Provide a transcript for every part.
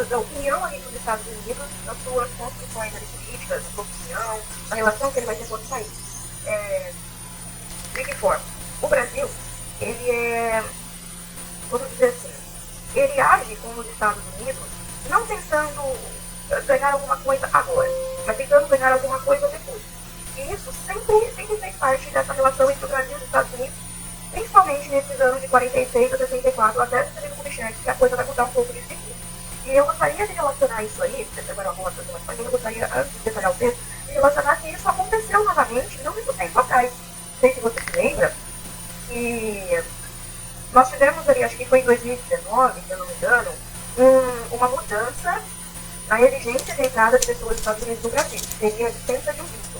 da opinião ali dos Estados Unidos, das suas construções ali, políticas, da sua opinião, da relação que ele vai ter com outros países. De que forma? O Brasil, ele é, vamos dizer assim, ele age como os Estados Unidos, não pensando ganhar alguma coisa agora, mas tentando ganhar alguma coisa depois. E isso sempre fez parte dessa relação entre o Brasil e os Estados Unidos, principalmente nesses anos de 46 a 64, até o Frederico Kubitschek, que a coisa vai mudar um pouco disso aqui. E eu gostaria de relacionar isso aí, você agora algumas coisas, mas eu gostaria, antes de detalhar o texto, de relacionar que isso aconteceu novamente não muito tempo atrás. Não sei se você se lembra, que nós tivemos ali, acho que foi em 2019, se eu não me engano, uma mudança na exigência de entrada de pessoas dos Estados Unidos no Brasil, que seria a licença de um visto.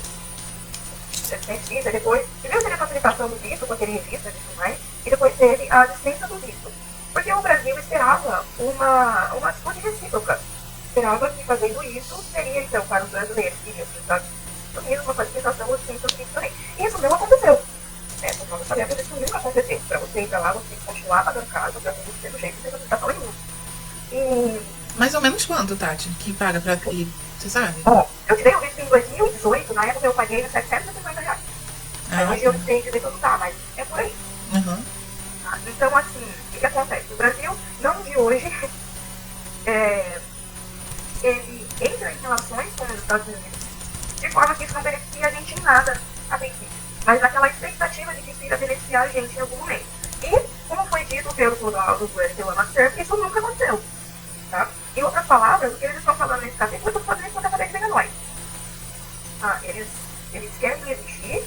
Depois, primeiro teve a facilitação do visto, com aquele registro e tudo mais, e depois teve a licença do visto. Porque o Brasil esperava uma atitude recíproca. Esperava que fazendo isso seria, então, para os brasileiros que iriam para os Estados Unidos, uma facilitação da licença do visto também. E isso não aconteceu. Porque nós sabemos que isso nunca aconteceu. Para você ir para lá, você tem que continuar pagando casa, para você ter do jeito, sem facilitação nenhuma. E... mais ou menos quanto, Tati, que paga para ir? Você sabe? Bom, eu tirei o visto em 2018, na época eu paguei R$750. Hoje eu não sei dizer quanto tá, mas é por aí. Uhum. Então, assim, o que acontece? O Brasil, não de hoje, ele entra em relações com os Estados Unidos de forma que isso não beneficia a gente em nada, a princípio, mas naquela expectativa de que isso iria beneficiar a gente em algum momento. E, como foi dito pelo Clodoaldo Bueno e pelo Amasser, isso nunca aconteceu. Tá? Em outras palavras, o que eles estão falando nesse capítulo, eu estou fazendo isso acabei de ver nós. Eles querem exigir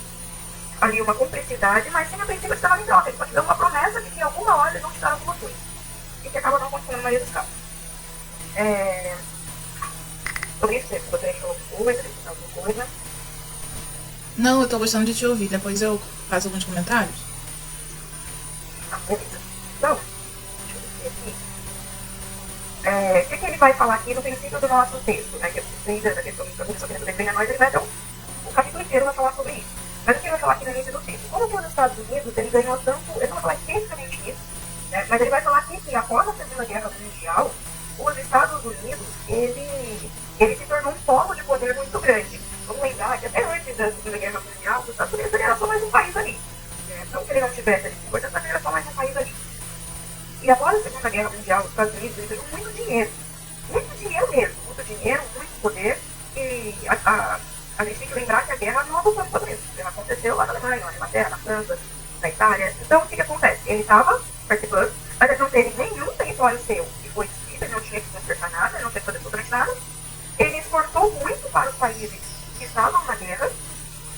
ali uma cumplicidade, mas sem a princípio de estar em troca. Eles só te dão uma promessa de que em alguma hora eles vão te dar alguma coisa. E que acaba não acontecendo na maioria dos casos. Sobre isso, você gostaria de falar alguma coisa, de citar alguma coisa? Não, eu estou gostando de te ouvir. Depois eu faço alguns comentários. Beleza. Então, deixa eu ver aqui. O que ele vai falar aqui no princípio do nosso texto, né? Que eu sei da questão de professor que desenha nós, ele vai dar o capítulo inteiro vai falar sobre isso. Mas o que ele vai falar aqui no início do texto? Como que os Estados Unidos, ele ganhou tanto, ele não vai falar especificamente isso, né? Mas ele vai falar aqui que após a Segunda Guerra Mundial, os Estados Unidos, ele se tornou um polo de poder muito grande. Vamos lembrar que até antes da Segunda Guerra Mundial, os Estados Unidos era só mais um país ali. Não que ele não tivesse ali importância, mas era só mais um país ali. E após a Segunda Guerra Mundial, os Estados Unidos ganhou muito dinheiro. Muito dinheiro mesmo. Muito dinheiro, muito poder. E a gente tem que lembrar que a guerra não aconteceu no começo. Ela aconteceu lá na Alemanha, na Inglaterra, na França, na Itália. Então, o que acontece? Ele estava participando, mas ele não teve nenhum território seu que foi destruído, ele não tinha que consertar nada, ele não tinha que fazer absolutamente nada. Ele exportou muito para os países que estavam na guerra,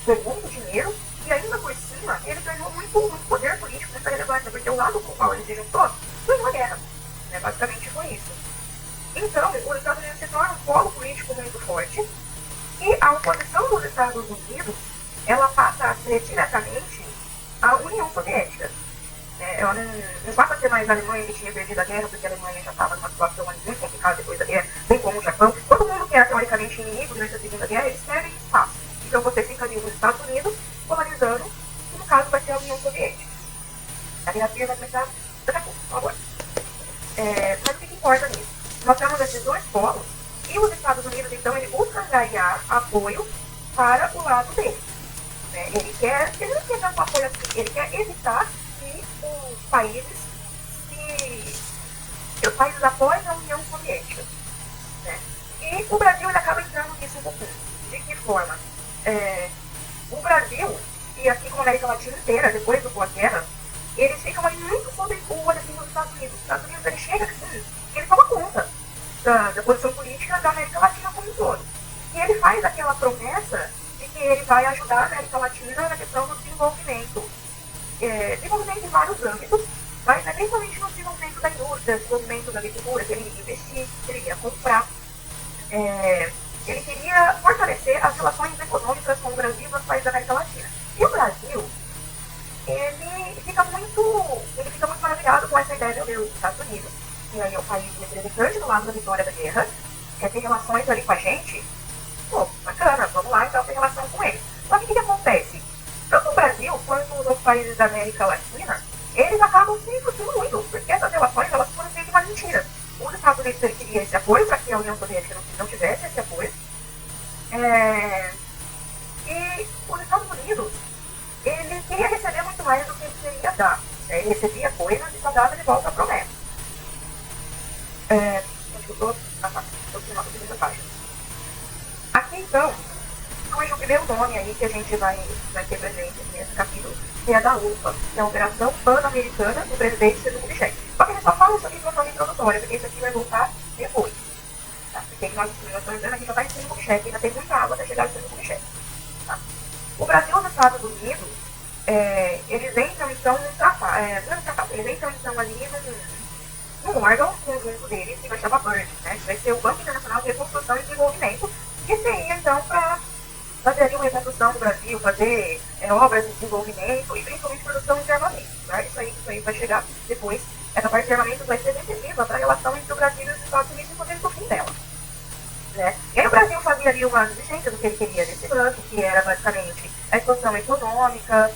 ganhou muito dinheiro, e ainda por cima, ele ganhou muito poder político, muita relevância, porque o lado com o qual ele se juntou foi uma guerra. Né? Basicamente foi isso. Então, os Estados Unidos se tornam um polo político muito forte, e a oposição dos Estados Unidos, ela passa a ser diretamente a União Soviética. Ela não passa a ser mais a Alemanha que tinha perdido a guerra, porque a Alemanha já estava numa situação muito complicada depois da guerra, bem como o Japão. Todo mundo que é teoricamente inimigo durante a Segunda Guerra, eles querem espaço. Então você fica ali nos Estados Unidos, polarizando, e no caso vai ser a União Soviética. A Guerra Fria vai começar daqui a pouco, agora. Mas o que importa nisso? Nós temos esses dois polos, e os Estados Unidos, então, ele busca angariar apoio para o lado dele. Ele não quer tanto apoio assim, ele quer evitar que os países apoiem a União Soviética. Né? E o Brasil ele acaba entrando nisso um pouquinho. De que forma? O Brasil, e assim como a América Latina inteira, depois do pós-guerra, eles ficam ali muito sob o olho assim, dos Estados Unidos. Os Estados Unidos ele chega assim, ele toma conta da posição política da América Latina como um todo. E ele faz aquela promessa de que ele vai ajudar a América Latina na questão do desenvolvimento. Desenvolvimento em vários âmbitos, mas principalmente no desenvolvimento da indústria, desenvolvimento da agricultura, que ele iria investir, que ele iria comprar. Ele queria fortalecer as relações econômicas com o Brasil e os países da América Latina. E o Brasil, ele fica muito maravilhado com essa ideia dos Estados Unidos, que aí é o país representante do lado da vitória da guerra, tem relações ali com a gente. Pô, bacana, vamos lá então ter relação com eles. Só que o que acontece? Tanto o Brasil quanto os outros países da América Latina, eles acabam se frustrando muito, porque essas relações elas foram feitas uma mentira. os Estados Unidos ele queria esse apoio para que a União Soviética não tivesse esse apoio. E os Estados Unidos, ele queria receber muito mais do que ele queria dar. Ele recebia coisas e só dava de volta a promessa. Acho que eu estou no final da segunda página. Aqui, então, surge o primeiro nome aí que a gente vai ter presente nesse capítulo, que é da UPA, que é a Operação Pan-Americana do presidente Juscelino Kubitschek. Só que a gente só fala isso aqui de uma forma introdutória, porque isso aqui vai voltar depois. Tá? Porque nós estamos vendo, a gente já está em Juscelino Kubitschek, ainda tem muita água até chegar a Juscelino Kubitschek. Tá? O Brasil e os Estados Unidos, eles entram então eles entram então ali num órgão conjunto deles, que vai chamar BIRD, né? Que vai ser o Banco Internacional de Reconstrução e Desenvolvimento, que seria então para fazer ali uma reconstrução do Brasil, fazer obras de desenvolvimento e principalmente produção de armamento. Tá? Isso aí vai chegar depois. Essa parte de armamento vai ser decisiva para a relação entre o Brasil e os Estados Unidos no fim dela. Né? E aí o Brasil fazia ali uma exigência do que ele queria desse banco, que era basicamente a expansão econômica,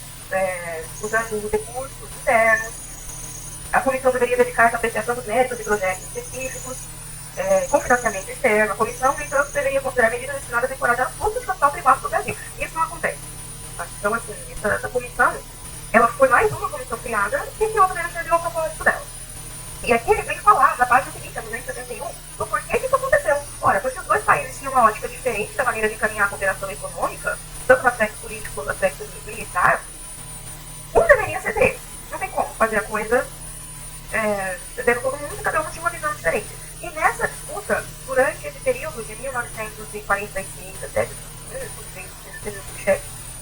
usando os recursos internos. A comissão deveria dedicar-se à apreciação dos méritos de projetos específicos, com financiamento externo. A comissão, no entanto, deveria considerar medidas destinadas a encorajar o fluxo de capital privado do Brasil. Isso não acontece. Tá? Então, assim, essa comissão, ela foi mais uma comissão criada e que outra serviu ao propósito dela. E aqui ele vem falar, na página seguinte, a 271, do porquê que isso aconteceu. Ora, porque os dois países tinham uma ótica diferente da maneira de encaminhar a cooperação econômica, tanto no aspecto político quanto no aspecto militar, um deveria ceder. Não tem como fazer a coisa cedendo todo mundo, cada um tinha uma visão diferente. E nessa disputa, durante esse período de 1945 até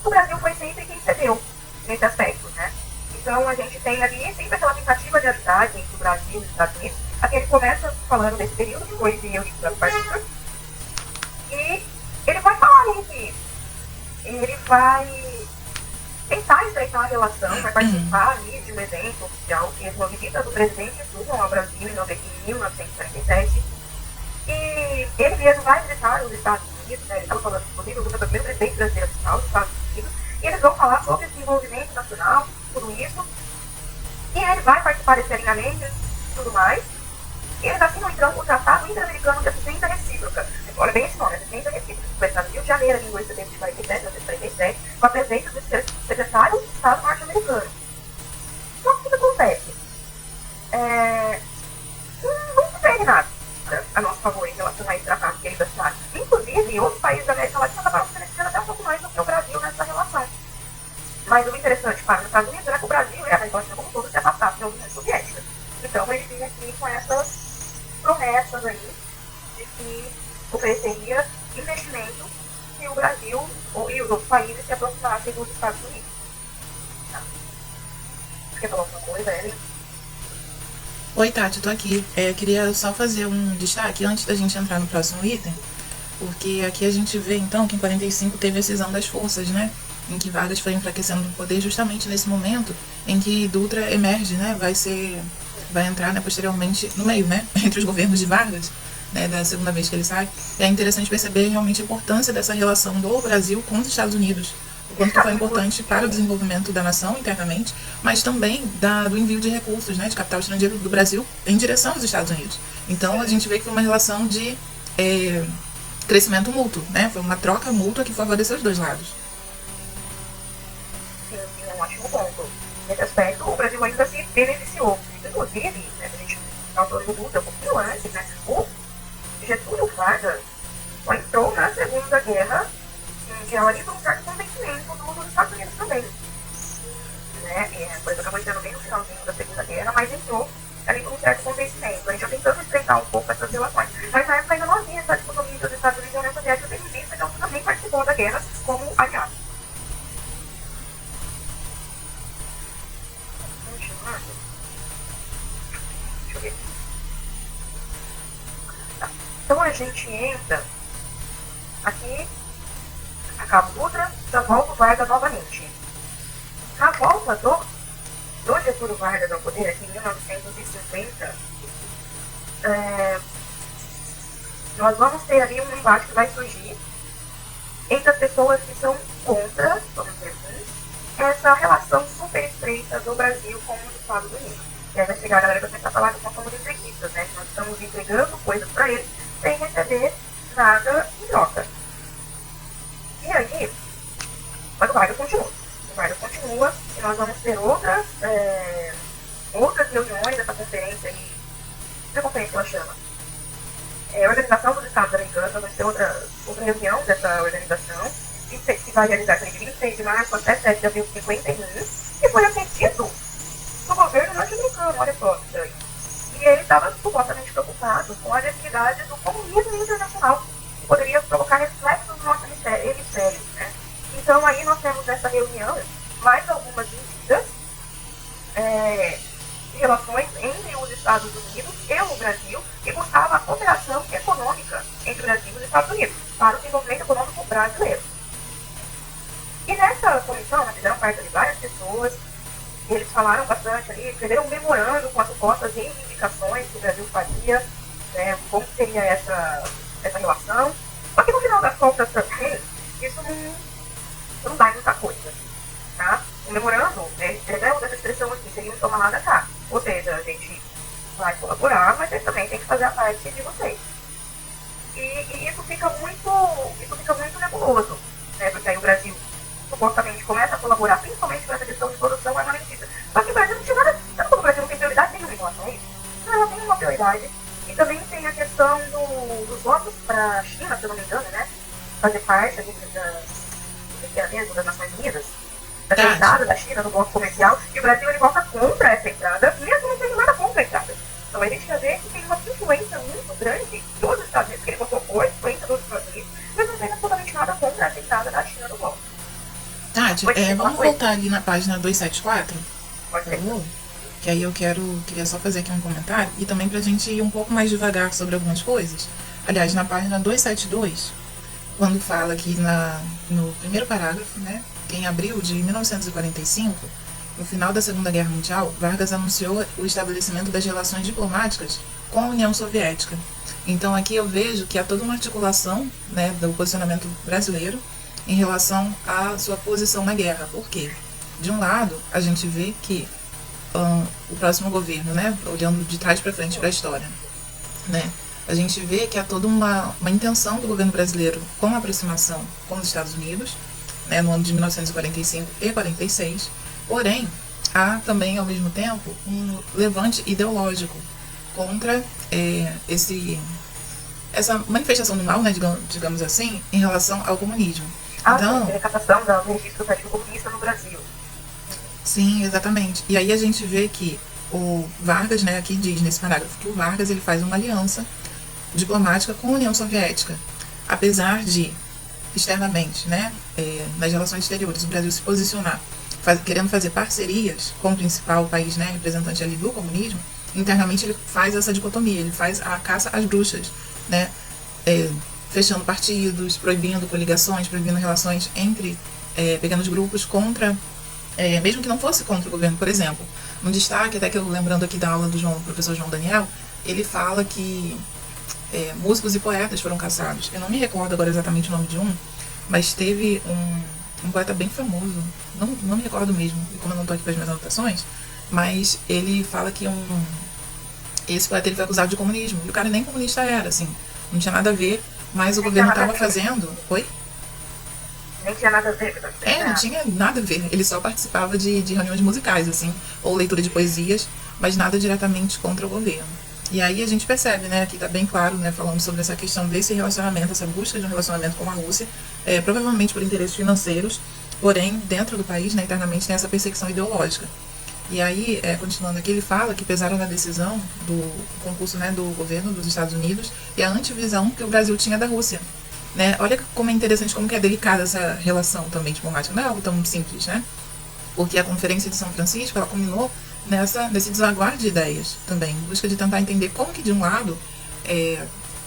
o Brasil foi sempre quem cedeu nesse aspecto, né? Então a gente tem ali sempre aquela tentativa de amizade entre o Brasil e os Estados Unidos. Aqui ele começa falando desse período, depois de eu estudando partida. E ele vai falar ali que ele vai tentar estreitar a relação, vai participar ali de um evento oficial, que é uma visita do presidente Truman ao Brasil em 1947. E ele mesmo vai visitar os Estados Unidos, né? Ele estava falando, inclusive, o primeiro presidente brasileiro visitar os Estados Unidos, e eles vão falar sobre desenvolvimento nacional, tudo isso. E ele vai participar desse alinhamento e tudo mais. E eles assinam, então, o Tratado Interamericano de Assistência Recíproca. Olha bem esse nome, Assistência Recíproca. Foi no Rio de Janeiro, em 1947, com a presença do secretário de Estado norte-americano. Só que o que acontece? Não se perde nada a nosso favor em relação a esse tratado que eles assinaram. Inclusive, outros países da América Latina acabaram se beneficiando até um pouco mais do que o Brasil nessa relação. Mas o interessante para os Estados Unidos era que o Brasil e a América Latina como todo se afastassem da União Soviética. Então, eles vinham aqui com essas promessas aí de que ofereceria investimento se o Brasil e os outros países se aproximassem dos Estados Unidos. Tá? Quer falar alguma coisa, Ellen? Oi, Tati, tô aqui. Queria só fazer um destaque antes da gente entrar no próximo item, porque aqui a gente vê, então, que em 45 teve a cisão das forças, né? Em que Vargas foi enfraquecendo o poder justamente nesse momento em que Dutra emerge, né? Vai entrar, né, posteriormente no meio, né? Entre os governos de Vargas, né? Da segunda vez que ele sai. E é interessante perceber realmente a importância dessa relação do Brasil com os Estados Unidos. O quanto que foi importante para o desenvolvimento da nação internamente, mas também do envio de recursos, né, de capital estrangeiro do Brasil em direção aos Estados Unidos. Então a gente vê que foi uma relação de crescimento mútuo, né? Foi uma troca mútua que favoreceu os dois lados. Sim, é um ótimo ponto. Nesse aspecto, o Brasil ainda se beneficiou. Inclusive, né, a gente, na altura do Dutra, um pouquinho antes, né, o Getúlio Vargas só entrou na Segunda Guerra mundial ali por um certo convencimento dos Estados Unidos também. Né? E a coisa acabou entrando bem no finalzinho da Segunda Guerra, mas entrou ali por um certo convencimento. A gente já tentando estreitar um pouco essas relações. Mas na época ainda não havia essa dicotomia entre os Estados Unidos e a União Soviética, tendo em vista que ela também participou da guerra como aliado. Deixa eu ver. Tá. Então a gente entra aqui. Acaba o Dutra, já volta o Vargas novamente. A volta do Getúlio Vargas ao poder, aqui em 1950, nós vamos ter ali um embate que vai surgir entre as pessoas que são contra, vamos dizer assim, essa relação super estreita do Brasil com os Estados Unidos. E aí vai chegar a galera que vai começar a falar que nós somos entreguistas, né? Que nós estamos entregando coisas para eles sem receber nada em troca. E aí, mas o Vargas continua. O Vargas continua e nós vamos ter outras reuniões dessa conferência aí. Que conferência que ela chama? Organização dos Estados Americanos, vai ter outra reunião dessa organização, que vai realizar de 26 de março até 7 de abril de 51, e foi a pedido do governo norte-americano, olha só, estranho. E ele estava supostamente preocupado com as atividades do comunismo internacional, que poderia provocar reflexos no nosso hemisfério, né? Então aí nós temos nessa reunião mais algumas medidas de relações entre os Estados Unidos e o Brasil, que buscava a cooperação econômica entre o Brasil e os Estados Unidos, para o desenvolvimento econômico brasileiro. E nessa comissão, fizeram parte de várias pessoas, eles falaram bastante ali, escreveram um memorando com as supostas reivindicações que o Brasil faria, né, como seria essa relação. Só que no final das contas também, isso não dá muita coisa. Tá? O memorando, eles usam essa expressão aqui, seria um toma lá da cá. Ou seja, a gente vai colaborar, mas eles também têm que fazer a parte de vocês. E isso fica muito nebuloso, né? Porque aí o Brasil supostamente começa a colaborar, principalmente com essa questão de produção armamentista. Só que o Brasil não tinha nada, sabe quando o Brasil não tem prioridade nenhuma em relação a isso? Não, ela tem uma prioridade. E também tem a questão dos votos para a China, se eu não me engano, né? Fazer parte das Nações Unidas, da entrada da China no bloco comercial, e o Brasil ele vota contra essa entrada, mesmo não tendo nada contra a entrada. Então a gente já vê que tem uma influência muito grande dos Estados Unidos, que ele votou por influência dos Estados Unidos, mas não tem absolutamente nada contra essa entrada da China no bloco. Tati, vamos voltar ali na página 274? Pode ser. Que aí eu queria só fazer aqui um comentário, e também pra gente ir um pouco mais devagar sobre algumas coisas. Aliás, na página 272, quando fala aqui no primeiro parágrafo, né, que em abril de 1945, no final da Segunda Guerra Mundial, Vargas anunciou o estabelecimento das relações diplomáticas com a União Soviética. Então aqui eu vejo que há toda uma articulação, né, do posicionamento brasileiro em relação à sua posição na guerra. Por quê? De um lado, a gente vê que o próximo governo, né, olhando de trás para frente para a história, né, a gente vê que há toda uma intenção do governo brasileiro com a aproximação com os Estados Unidos, né, no ano de 1945 e 46, porém, há também, ao mesmo tempo, um levante ideológico contra essa manifestação do mal, né, digamos assim, em relação ao comunismo. Então, a captação do registro do Partido Comunista no Brasil. Sim, exatamente. E aí a gente vê que o Vargas, né, aqui diz nesse parágrafo, que o Vargas ele faz uma aliança diplomática com a União Soviética, apesar de externamente, né, nas relações exteriores, o Brasil se posicionar querendo fazer parcerias com o principal país, né, representante ali do comunismo, internamente ele faz essa dicotomia, ele faz a caça às bruxas, né, fechando partidos, proibindo coligações, proibindo relações entre pequenos grupos contra, mesmo que não fosse contra o governo. Por exemplo, um destaque, até que eu lembrando aqui da aula do professor João Daniel, ele fala que músicos e poetas foram caçados. Eu não me recordo agora exatamente o nome de um, mas teve um poeta bem famoso, não me recordo mesmo, como eu não estou aqui para as minhas anotações, mas ele fala que esse poeta ele foi acusado de comunismo, e o cara nem comunista era, assim, não tinha nada a ver, mas o governo estava fazendo... Oi? Nem tinha nada a ver. Não tinha nada a ver, ele só participava de reuniões musicais, assim, ou leitura de poesias, mas nada diretamente contra o governo. E aí a gente percebe, né, aqui está bem claro, né, falando sobre essa questão desse relacionamento, essa busca de um relacionamento com a Rússia, provavelmente por interesses financeiros, porém, dentro do país, né, internamente, tem essa perseguição ideológica. E aí, continuando aqui, ele fala que pesaram na decisão do concurso, né, do governo dos Estados Unidos e a antivisão que o Brasil tinha da Rússia. Né? Olha como é interessante, como que é delicada essa relação também diplomática. Não é algo tão simples, né? Porque a Conferência de São Francisco, ela culminou nesse desaguar de ideias também, em busca de tentar entender como que, de um lado,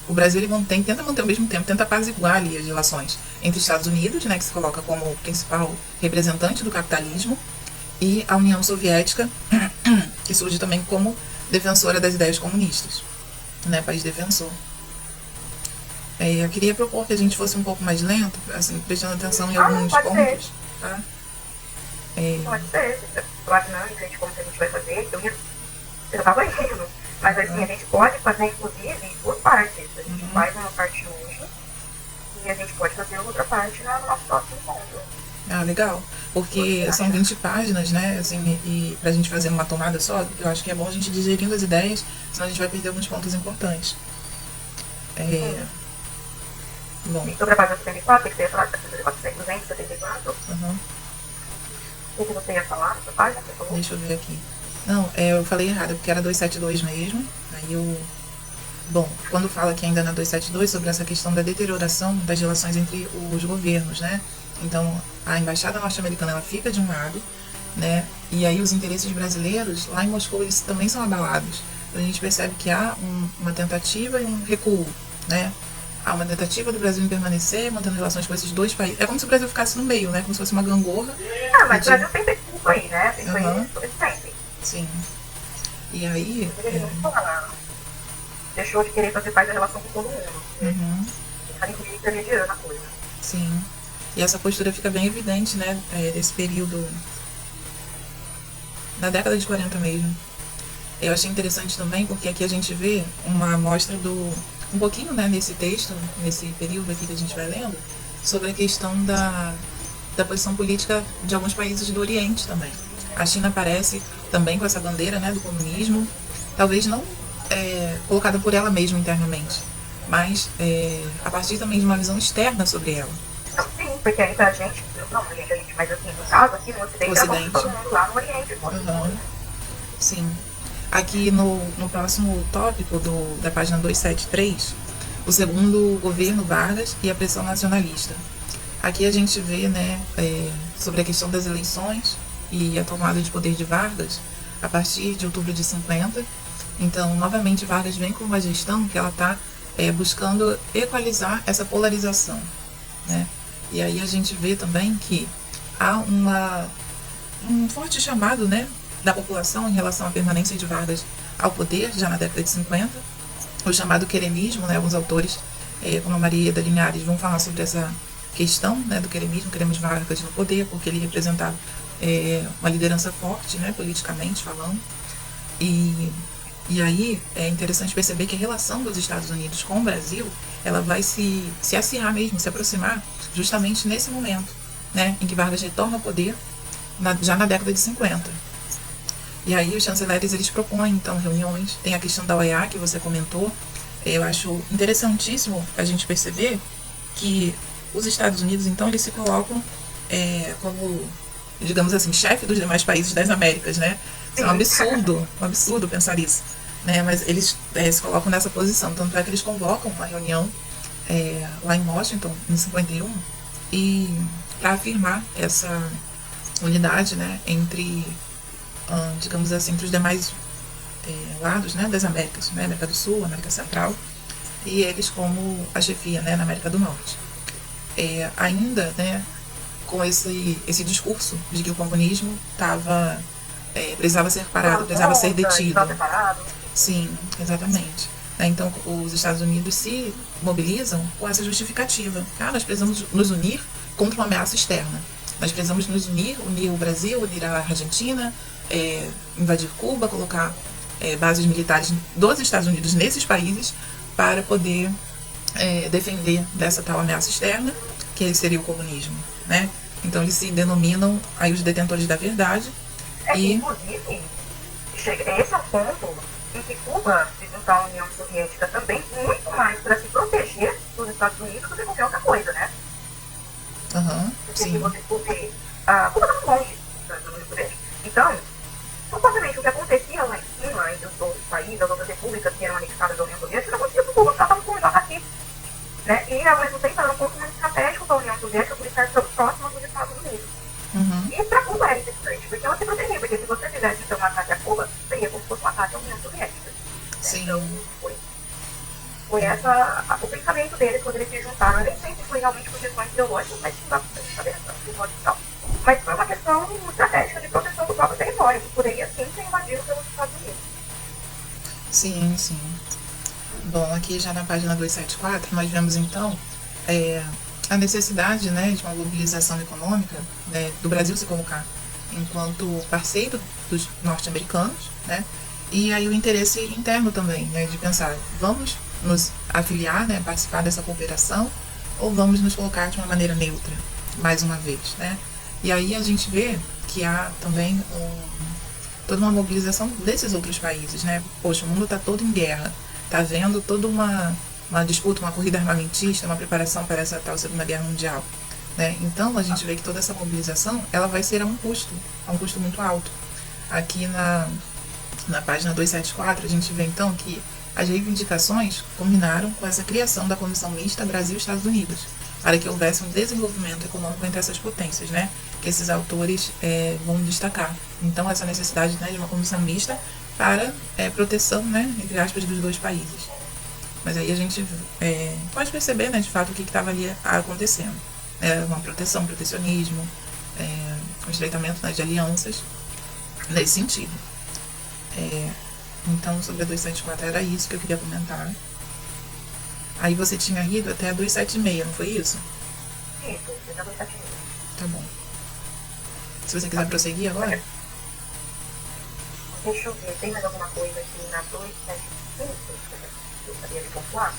o Brasil ele tenta manter ao mesmo tempo, tenta apaziguar ali as relações entre os Estados Unidos, né, que se coloca como o principal representante do capitalismo, e a União Soviética, que surge também como defensora das ideias comunistas, né, país defensor. Eu queria propor que a gente fosse um pouco mais lento, assim, prestando atenção em alguns pontos. Tá? Pode ser, a dinâmica de como que a gente vai fazer. eu estava indo. Mas assim, a gente pode fazer, inclusive, por partes. A gente faz uma parte hoje e a gente pode fazer outra parte no nosso próximo encontro. Ah, legal. Porque são 20 páginas, né? Assim, e pra gente fazer uma tomada só, eu acho que é bom a gente digerindo as ideias, senão a gente vai perder alguns pontos importantes. Bom. E sobre a página 74, que você ia falar da 274. Uhum. O que você ia falar nessa página? Deixa eu ver aqui. Não, eu falei errado, porque era 272 mesmo. Aí eu... Bom, quando fala aqui ainda na 272 sobre essa questão da deterioração das relações entre os governos, né? Então, a embaixada norte-americana, ela fica de um lado, né? E aí os interesses brasileiros, lá em Moscou, eles também são abalados. Então, a gente percebe que há uma tentativa e um recuo, né? Há uma tentativa do Brasil em permanecer, mantendo relações com esses dois países. É como se o Brasil ficasse no meio, né? Como se fosse uma gangorra. Ah, mas o Brasil sempre isso aí, né? Isso aí sempre. Sim. E aí... Deixou de querer fazer parte da relação com todo mundo. Ficar intermediando a coisa. Sim. E essa postura fica bem evidente, né? Desse período... Na década de 40 mesmo. Eu achei interessante também, porque aqui a gente vê uma amostra do... Um pouquinho, né, nesse texto, nesse período aqui que a gente vai lendo, sobre a questão da posição política de alguns países do Oriente também. A China aparece também com essa bandeira, né, do comunismo, talvez não colocada por ela mesma internamente, mas a partir também de uma visão externa sobre ela. Sim, porque aí pra gente, não a gente, mas assim, no caso aqui no Ocidente, todo mundo lá no Oriente. Sim. Aqui no próximo tópico da página 273, o segundo governo Vargas e a pressão nacionalista. Aqui a gente vê, né, sobre a questão das eleições e a tomada de poder de Vargas a partir de outubro de 50. Então, novamente, Vargas vem com uma gestão que ela está buscando equalizar essa polarização, né? E aí a gente vê também que há um forte chamado, né, da população em relação à permanência de Vargas ao poder, já na década de 50, o chamado queremismo, né? Alguns autores, como a Maria da Linhares, vão falar sobre essa questão, né, do queremismo, queremos Vargas no poder, porque ele representava uma liderança forte, né, politicamente falando. E aí é interessante perceber que a relação dos Estados Unidos com o Brasil, ela vai se acirrar mesmo, se aproximar, justamente nesse momento, né, em que Vargas retorna ao poder, já na década de 50. E aí os chanceleres, eles propõem, então, reuniões. Tem a questão da OEA, que você comentou. Eu acho interessantíssimo a gente perceber que os Estados Unidos, então, eles se colocam como, digamos assim, chefe dos demais países das Américas, né? É um absurdo pensar isso, né? Mas eles se colocam nessa posição. Tanto é que eles convocam uma reunião lá em Washington, em 51, e para afirmar essa unidade, né, entre... digamos assim, entre os demais lados, né, das Américas, né, América do Sul, América Central, e eles como a chefia, né, na América do Norte. Ainda, né, com esse discurso de que o comunismo precisava ser parado, precisava ser detido. Sim, exatamente. Então, os Estados Unidos se mobilizam com essa justificativa. Nós precisamos nos unir contra uma ameaça externa. Nós precisamos nos unir o Brasil, unir a Argentina, invadir Cuba, colocar bases militares dos Estados Unidos nesses países para poder defender dessa tal ameaça externa, que seria o comunismo, né? Então eles se denominam aí os detentores da verdade. Inclusive, esse é o ponto em que Cuba se juntou à União Soviética também, muito mais para se proteger dos Estados Unidos do que qualquer outra coisa, né? Porque se você for ver, Cuba está longe da União Soviética. Então, supostamente o que acontecia lá em cima, entre os outros países, as outras repúblicas que eram anexadas da União Soviética, não acontecia com Cuba, porque ela estava começando aqui. Né? E ao mesmo tempo era um ponto muito estratégico para a União Soviética por estar próxima dos Estados Unidos. E para Cuba era interessante, porque ela se protegia, porque se você fizesse então, um ataque a Cuba, seria como se fosse um ataque à União Soviética. Sim. Então, foi o pensamento deles quando eles se juntaram. Nem sempre foi realmente por questões ideológicas, mas não dá para saber e tal. Mas foi uma questão estratégica de proteção do próprio território, que poderia sim ser invadido pelos Estados Unidos. Sim, sim. Bom, aqui já na página 274, nós vemos então a necessidade, né, de uma mobilização econômica, né, do Brasil se colocar enquanto parceiro dos norte-americanos, né, E aí o interesse interno também, né, de pensar, vamos nos afiliar, né, participar dessa cooperação, ou vamos nos colocar de uma maneira neutra, mais uma vez, né? E aí a gente vê que há também toda uma mobilização desses outros países, né? Poxa, o mundo está todo em guerra, está havendo toda uma disputa, uma corrida armamentista, uma preparação para essa tal Segunda Guerra Mundial, né? Então a gente vê que toda essa mobilização, ela vai ser a um custo muito alto. Aqui na página 274, a gente vê então que as reivindicações combinaram com essa criação da Comissão Mista Brasil-Estados Unidos, para que houvesse um desenvolvimento econômico entre essas potências, né? Que esses autores vão destacar. Então, essa necessidade, né, de uma comissão mista para proteção, né, entre aspas, dos dois países. Mas aí a gente pode perceber, né, de fato, o que estava ali acontecendo. Uma proteção, um protecionismo, um estreitamento, né, de alianças, nesse sentido. Então, sobre a 274 era isso que eu queria comentar. Aí você tinha ido até a 276, não foi isso? Isso, até a 276. Tá bom. Se você quiser prosseguir agora. Deixa eu ver, tem mais alguma coisa aqui na 275 que eu gostaria de pontuar?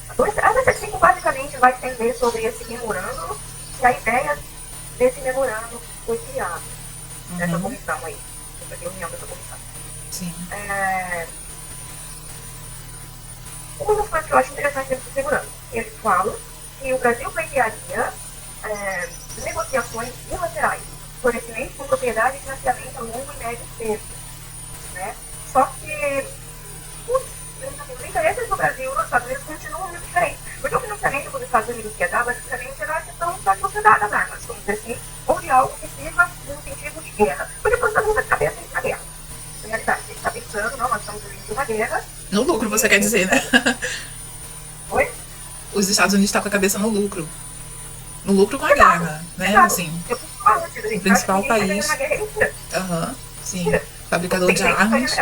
A 275 basicamente vai entender sobre esse memorando e a ideia desse memorando foi criado. Nessa comissão aí, essa reunião dessa comissão. Sim. Uma das coisas que eu acho interessante desse memorando, eles falam que o Brasil pleitearia negociações bilaterais, fornecimento com propriedade e financiamento a longo e médio termo, né? Só que os interesses do Brasil e dos Estados Unidos continuam muito diferentes, porque o financiamento que os Estados Unidos quer dar basicamente era a questão da sociedade das armas, vamos dizer assim, ou de algo que sirva no sentido de guerra, porque os Estados Unidos está de cabeça na guerra. Na realidade, ele está pensando, não, nós estamos vivendo uma guerra. No lucro, você quer dizer, né? Oi? Os Estados Unidos estão com a cabeça no lucro. No lucro com a guerra, né? Assim, o principal país. Sim. Fabricador de armas.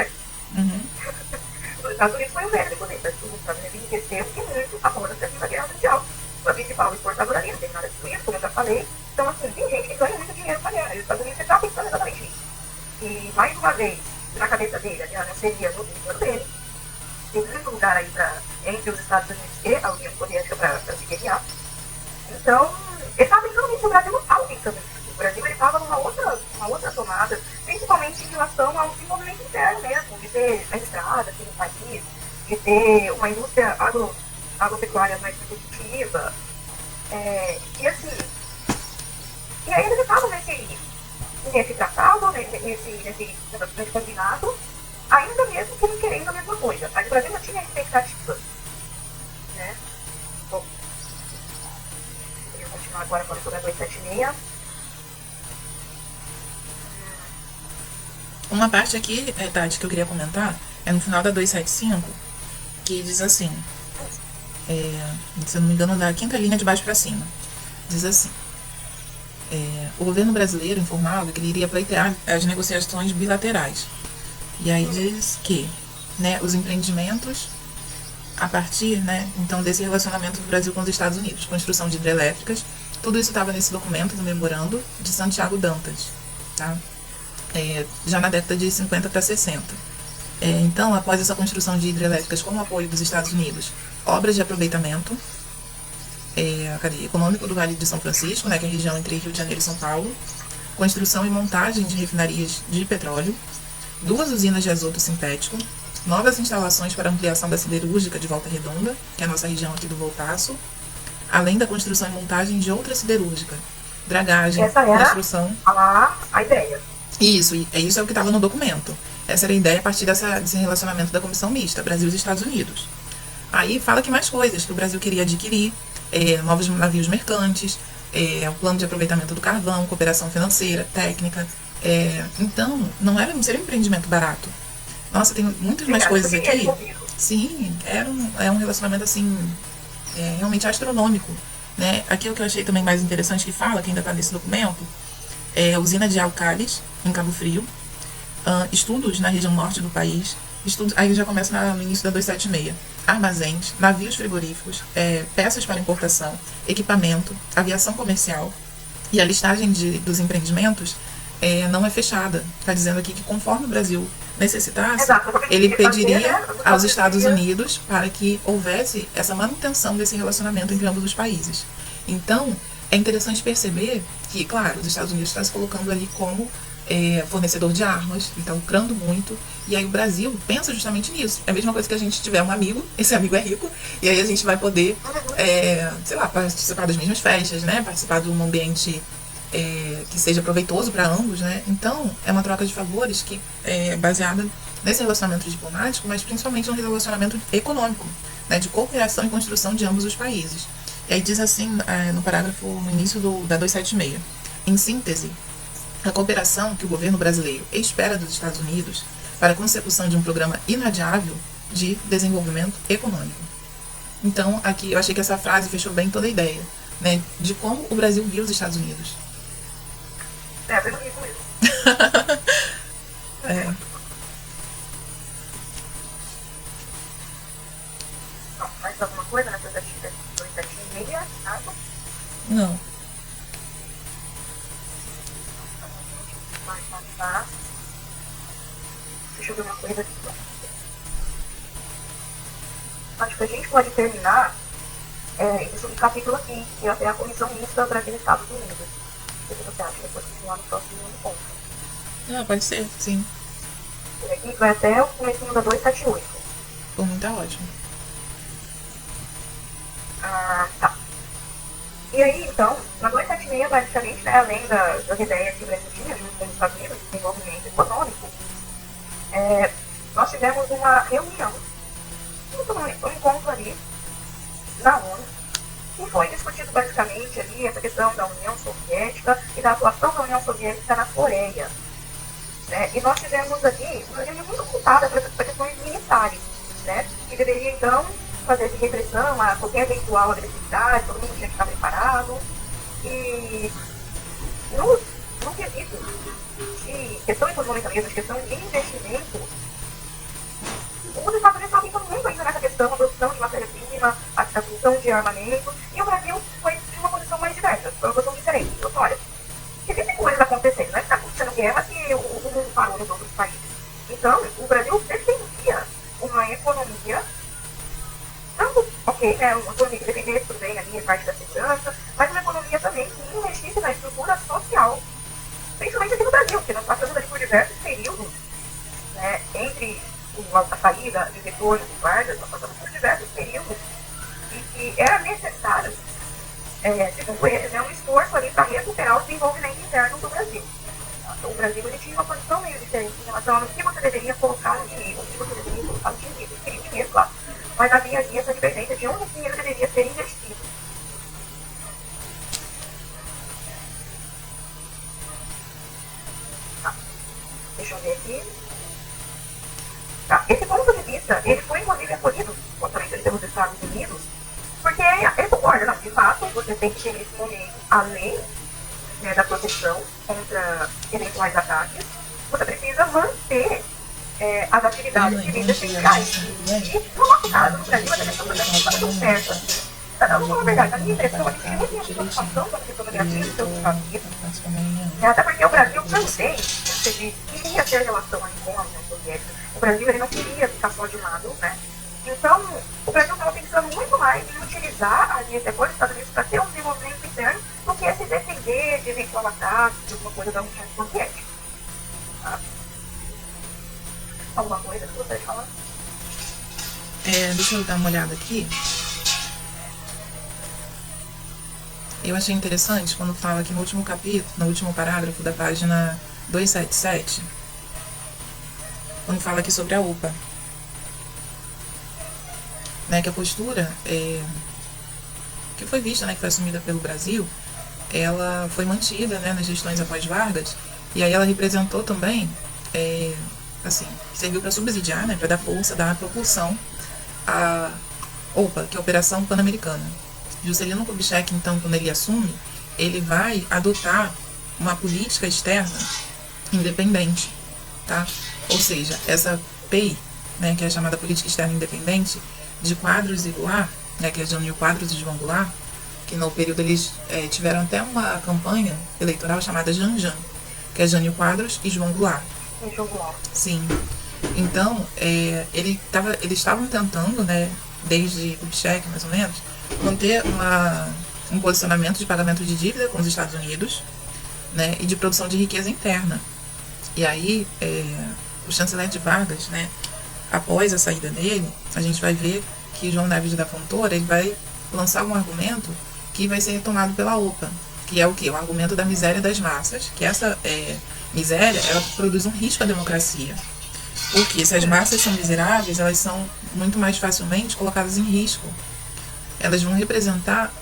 Os Estados Unidos foi o velho depois da Estados Unidos enriqueceu e muito após a Segunda Guerra Mundial. Foi a principal exportadora ali, não tem nada disso, como eu já falei. Então, assim, tem gente que ganha muito dinheiro com a guerra. E os Estados Unidos está pensando exatamente nisso. E, mais uma vez, na cabeça dele, a guerra não seria no dinheiro dele. Tem muito lugar aí entre os Estados Unidos e a União Soviética para se guerrear. Então, ele estava pensando nisso, o Brasil não estava pensando nisso. O Brasil estava numa outra tomada, principalmente em relação ao desenvolvimento interno mesmo, de ter a estrada aqui no país, de ter uma indústria agropecuária mais competitiva. E assim, e aí eles estavam nesse tratado, nesse combinado, ainda mesmo que eles querendo a mesma coisa. Mas o Brasil não tinha expectativa, né? Bom, eu vou continuar agora com a 276. Uma parte aqui, Tati, que eu queria comentar, é no final da 275, que diz assim, se eu não me engano, da quinta linha de baixo para cima, diz assim, o governo brasileiro informava que ele iria pleitear as negociações bilaterais. E aí diz que, né, os empreendimentos a partir, né, então, desse relacionamento do Brasil com os Estados Unidos, construção de hidrelétricas, tudo isso estava nesse documento do memorando de Santiago Dantas, tá? Já na década de 50 para 60. Então, após essa construção de hidrelétricas com o apoio dos Estados Unidos, obras de aproveitamento econômico do Vale de São Francisco, né, que é a região entre Rio de Janeiro e São Paulo, construção e montagem de refinarias de petróleo, 2 usinas de azoto sintético, novas instalações para ampliação da siderúrgica de Volta Redonda, que é a nossa região aqui do Voltaço, além da construção e montagem de outra siderúrgica, dragagem, construção... a ideia. Isso é o que estava no documento. Essa era a ideia a partir desse relacionamento da Comissão Mista, Brasil e Estados Unidos. Aí fala que mais coisas que o Brasil queria adquirir, novos navios mercantes, o plano de aproveitamento do carvão, cooperação financeira, técnica. Então, não seria um empreendimento barato. Nossa, tem muitas mais coisas aqui. Sim, é um relacionamento assim, realmente astronômico, né? Aqui o que eu achei também mais interessante que fala, que ainda está nesse documento, a usina de álcalis, em Cabo Frio, estudos na região norte do país, aí já começa no início da 276, armazéns, navios frigoríficos, peças para importação, equipamento, aviação comercial, e a listagem dos empreendimentos não é fechada. Está dizendo aqui que conforme o Brasil necessitasse, Exato, porque ele ele fazia, pediria né, aos Estados pediria- Unidos para que houvesse essa manutenção desse relacionamento entre ambos os países. Então, é interessante perceber que, claro, os Estados Unidos estão se colocando ali como fornecedor de armas, está lucrando muito, e aí o Brasil pensa justamente nisso. É a mesma coisa que a gente tiver um amigo, esse amigo é rico, e aí a gente vai poder, sei lá, participar das mesmas festas, né? Participar de um ambiente que seja proveitoso para ambos, né? Então, é uma troca de favores que é baseada nesse relacionamento diplomático, mas principalmente no relacionamento econômico, né? De cooperação e construção de ambos os países. E aí diz assim, no parágrafo, no início da 276, em síntese, a cooperação que o governo brasileiro espera dos Estados Unidos para a consecução de um programa inadiável de desenvolvimento econômico. Então, aqui eu achei que essa frase fechou bem toda a ideia, né, de como o Brasil viu os Estados Unidos. bem bonito mesmo. É, Não, mais alguma coisa nessa 276, tá? não. Vai passar. Deixa eu ver uma coisa aqui. Acho que a gente pode terminar esse subcapítulo aqui, que é a Comissão Mista Brasil e Estados Unidos. O que você acha? Depois continuar no próximo ponto. Ah, pode ser, sim. E aqui vai até o comecinho da 278. Por mim tá ótimo. Ah, tá. E aí, então, na 276, basicamente, né, além das ideias que o Brasil tinha junto com os Estados Unidos, de desenvolvimento econômico, nós tivemos uma reunião, um encontro ali na ONU, e foi discutido basicamente ali essa questão da União Soviética e da atuação da União Soviética na Coreia. Né? E nós tivemos ali uma reunião muito voltada para questões militares, né? Que deveria, então, fazer de repressão a qualquer eventual agressividade, todo mundo tinha que estar preparado. E no quesito de questão econômica mesmo, de questão de investimento, os Estados Unidos estavam pensando muito ainda nessa questão, a produção de matéria-prima, a produção de armamento, e o Brasil foi de uma posição mais diversa, foi uma posição diferente. Então, olha, existem coisas acontecendo, não é que está acontecendo guerra que o mundo parou nos outros países. Então, o Brasil defendia uma economia, tanto, ok, né, uma economia que dependesse tudo bem ali, a parte da segurança, mas uma economia também que investisse na estrutura social, principalmente aqui no Brasil, porque nós passamos ali por diversos períodos, né, entre a saída de retorno de guardas, nós passamos por diversos períodos e que era necessário, segundo eles, um esforço ali para recuperar o desenvolvimento interno do Brasil. Então, o Brasil ele tinha uma posição meio diferente em relação ao que você deveria colocar no dinheiro, o que você deveria colocar no dinheiro. Ele queria dinheiro, claro, mas havia ali essa diferença de onde o dinheiro deveria ser investido. Tá. Deixa eu ver aqui. Tá. Esse ponto de vista, ele foi inclusive acolhido também pelos Estados Unidos, porque ele concorda, não, de fato, você tem que ter nesse momento a lei, né, da proteção contra eventuais ataques, você precisa manter as atividades civis essenciais. E no nosso caso, no Brasil, a questão da está tudo certo. Vamos falar a verdade, a minha impressão é que tinha muita preocupação com a questão da Brasil e dos Estados Unidos, até porque o Brasil também, queria ter relação ali com a União Soviética. O Brasil ele não queria ficar só de lado, né? Então, o Brasil estava pensando muito mais em utilizar a aliança com os Estados Unidos para ter um desenvolvimento interno do que se defender de eventual ataque, de alguma coisa da União Soviética. Tá? Alguma coisa que você vai falar? Deixa eu dar uma olhada aqui. Eu achei interessante quando fala aqui no último capítulo, no último parágrafo da página 277, quando fala aqui sobre a UPA, né, que a postura que foi vista, né, que foi assumida pelo Brasil, ela foi mantida, né, nas gestões após Vargas, e aí ela representou também, assim, serviu para subsidiar, né, para dar força, dar propulsão à OPA, que é a Operação Pan-Americana. Juscelino Kubitschek, então, quando ele assume, ele vai adotar uma política externa independente, tá? Ou seja, essa PEI, né, que é a chamada Política Externa Independente, de Quadros e Goulart, né, que é Jânio Quadros e João Goulart, que no período eles tiveram até uma campanha eleitoral chamada Janjan, que é Jânio Quadros e João Goulart. João Goulart. Sim. Então, eles estavam tentando, né, desde Kubitschek, mais ou menos, manter um posicionamento de pagamento de dívida com os Estados Unidos, né, e de produção de riqueza interna. E aí, o chanceler de Vargas, né, após a saída dele, a gente vai ver que João Neves da Fontoura ele vai lançar um argumento que vai ser retomado pela OPA, que é o quê? O argumento da miséria das massas, que essa miséria ela produz um risco à democracia. Porque se as massas são miseráveis, elas são muito mais facilmente colocadas em risco. Elas vão representar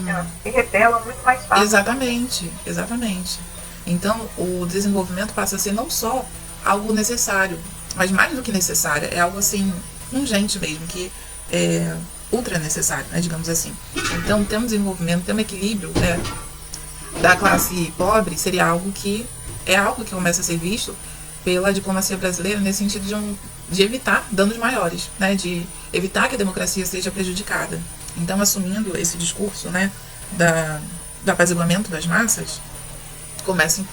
Ela se rebela muito mais fácil. Exatamente, exatamente. Então, o desenvolvimento passa a ser não só algo necessário, mas mais do que necessário, é algo assim, urgente mesmo, que é ultra necessário, né, digamos assim. Então, ter um desenvolvimento, ter um equilíbrio, né, da classe pobre seria algo que começa a ser visto pela diplomacia brasileira nesse sentido de evitar danos maiores, né, de evitar que a democracia seja prejudicada. Então, assumindo esse discurso, né, do apaziguamento das massas, começa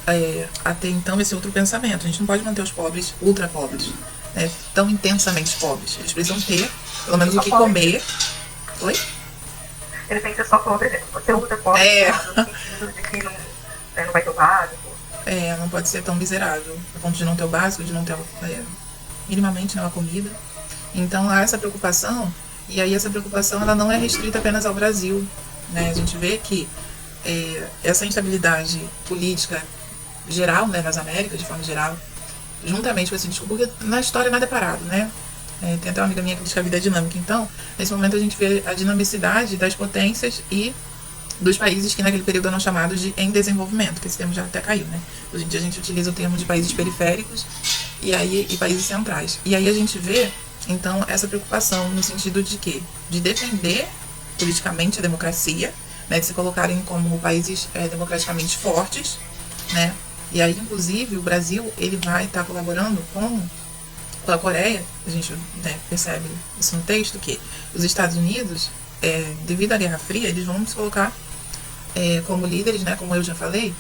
a ter então esse outro pensamento. A gente não pode manter os pobres ultra pobres, né, tão intensamente pobres. Eles precisam ter pelo menos o que comer. Oi? Ele tem que ser só pobre, você ultra pobre, que não vai ter o básico. Não pode ser tão miserável, a ponto de não ter o básico, de não ter minimamente uma comida. Então há essa preocupação, e aí essa preocupação ela não é restrita apenas ao Brasil, né? A gente vê que essa instabilidade política geral, né, nas Américas, de forma geral, juntamente com esse discurso, porque na história nada é parado, né? Tem até uma amiga minha que diz que a vida é dinâmica. Então, nesse momento a gente vê a dinamicidade das potências e dos países que naquele período eram chamados de em desenvolvimento, que esse termo já até caiu, né? Hoje em dia a gente utiliza o termo de países periféricos e países centrais. E aí a gente vê, então, essa preocupação no sentido de quê? De defender politicamente a democracia, né? De se colocarem como países democraticamente fortes, né? E aí, inclusive, o Brasil ele vai estar colaborando com a Coreia. A gente, né, percebe isso no texto, que os Estados Unidos, devido à Guerra Fria, eles vão se colocar como líderes, né, como eu já falei,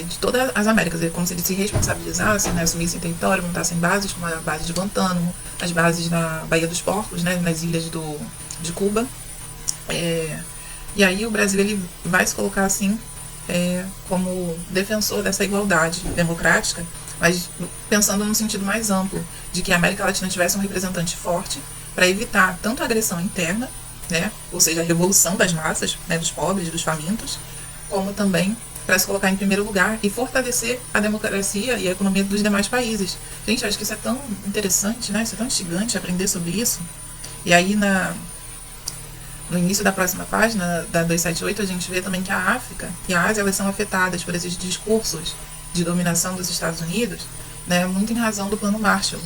de todas as Américas. É como se eles se responsabilizassem, né, assumissem território, montassem bases, como a base de Guantánamo, as bases na Baía dos Porcos, né, nas ilhas de Cuba. E aí o Brasil ele vai se colocar assim como defensor dessa igualdade democrática, mas pensando num sentido mais amplo, de que a América Latina tivesse um representante forte para evitar tanto a agressão interna, né, ou seja, a revolução das massas, né, dos pobres, dos famintos, como também para se colocar em primeiro lugar e fortalecer a democracia e a economia dos demais países. Gente, acho que isso é tão interessante, né, isso é tão instigante aprender sobre isso. E aí no início da próxima página, da 278, a gente vê também que a África e a Ásia elas são afetadas por esses discursos de dominação dos Estados Unidos, né, muito em razão do Plano Marshall,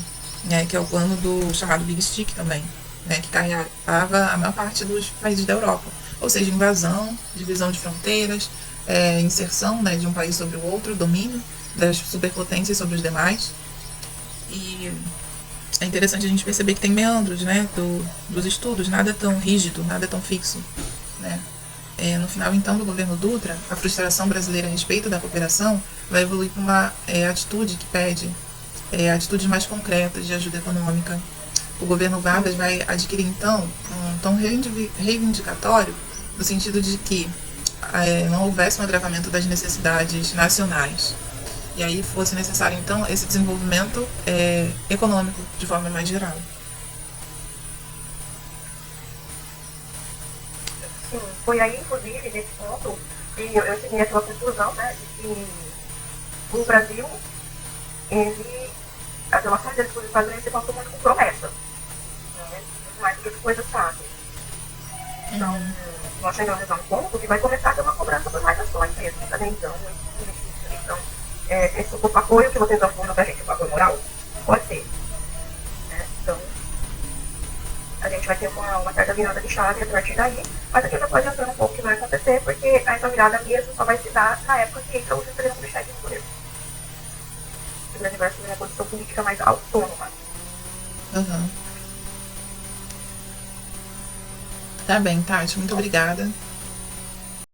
né, que é o plano do chamado Big Stick também, né, que carregava a maior parte dos países da Europa. Ou seja, invasão, divisão de fronteiras, inserção, né, de um país sobre o outro, domínio das superpotências sobre os demais. E é interessante a gente perceber que tem meandros, né, dos estudos, nada tão rígido, nada tão fixo, né. No final, então, do governo Dutra, a frustração brasileira a respeito da cooperação vai evoluir para uma atitude que pede atitudes mais concretas de ajuda econômica. O governo Vargas vai adquirir, então, um tom reivindicatório, no sentido de que não houvesse um agravamento das necessidades nacionais. E aí fosse necessário, então, esse desenvolvimento econômico, de forma mais geral. Sim, foi aí, inclusive, nesse ponto, que eu cheguei àquela conclusão, né, de que o Brasil, as relações dele com os Estados Unidos se passou muito com promessas, né, muito mais do que coisas fáceis. Então, nós chegamos a um ponto que vai começar a ter uma cobrança por mais ações mesmo, tá? Então, esse apoio que vocês dão pra gente, o apoio moral, pode ser. Né? Então, a gente vai ter uma certa virada de chave a partir daí, mas aqui já pode adiantando um pouco o que vai acontecer, porque essa virada mesmo só vai se dar na época que entra o Juscelino Kubitschek no poder. O Brasil vai assumir uma posição política mais autônoma. Uhum. Tá bem, Tati, muito obrigada.